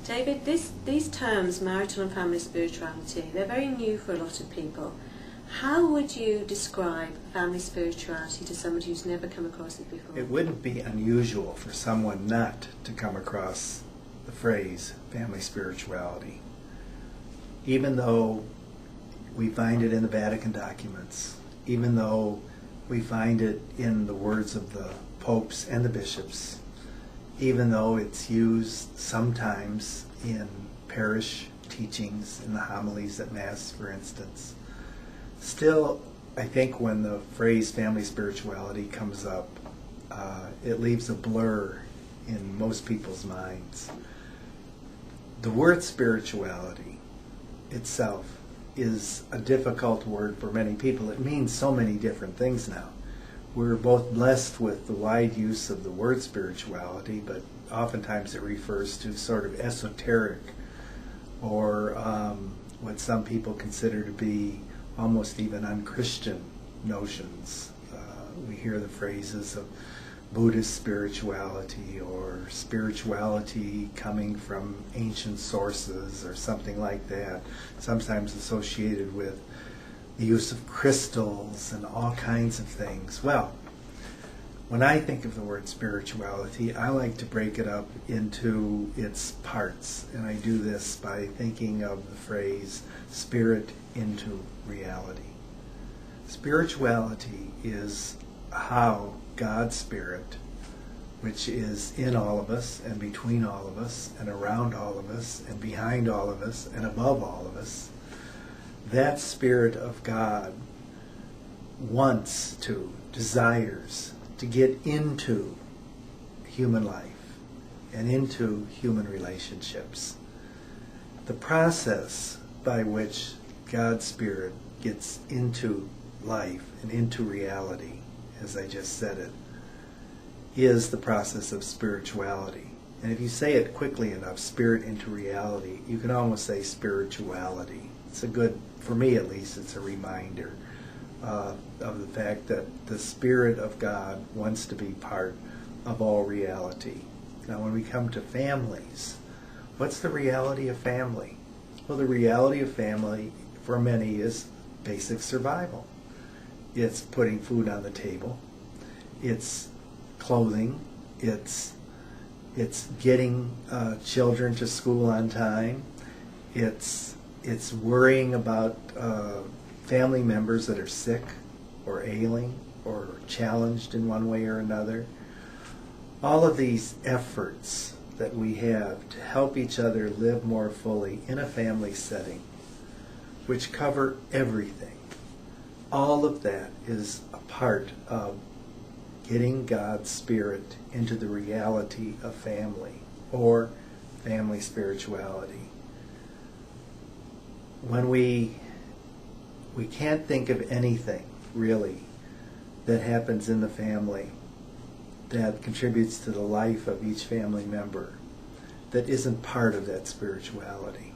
David, these terms, marital and family spirituality, they're very new for a lot of people. How would you describe family spirituality to somebody who's never come across it before? It wouldn't be unusual for someone not to come across the phrase family spirituality. Even though we find it in the Vatican documents, even though we find it in the words of the popes and the bishops, even though it's used sometimes in parish teachings, in the homilies at Mass, for instance, still, I think when the phrase family spirituality comes up, it leaves a blur in most people's minds. The word spirituality itself is a difficult word for many people. It means so many different things now. We're both blessed with the wide use of the word spirituality, but oftentimes it refers to sort of esoteric or what some people consider to be almost even unchristian notions. We hear the phrases of Buddhist spirituality or spirituality coming from ancient sources or something like that, sometimes associated with the use of crystals and all kinds of things. Well, when I think of the word spirituality, I like to break it up into its parts, and I do this by thinking of the phrase spirit into reality. Spirituality is how God's Spirit, which is in all of us and between all of us and around all of us and behind all of us and above all of us, that Spirit of God wants to, desires to get into human life and into human relationships. The process by which God's Spirit gets into life and into reality, as I just said it, is the process of spirituality. And if you say it quickly enough, spirit into reality, you can almost say spirituality. It's a good, for me at least, it's a reminder of the fact that the Spirit of God wants to be part of all reality. Now when we come to families, what's the reality of family? Well, the reality of family for many is basic survival. It's putting food on the table. It's clothing. It's getting children to school on time. It's worrying about family members that are sick or ailing or challenged in one way or another. All of these efforts that we have to help each other live more fully in a family setting, which cover everything, all of that is a part of getting God's Spirit into the reality of family or family spirituality. When we can't think of anything really that happens in the family that contributes to the life of each family member that isn't part of that spirituality.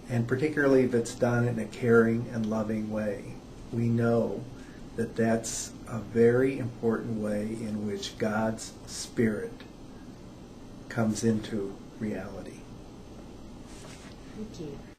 And particularly if it's done in a caring and loving way, we know that that's a very important way in which God's Spirit comes into reality. Thank you.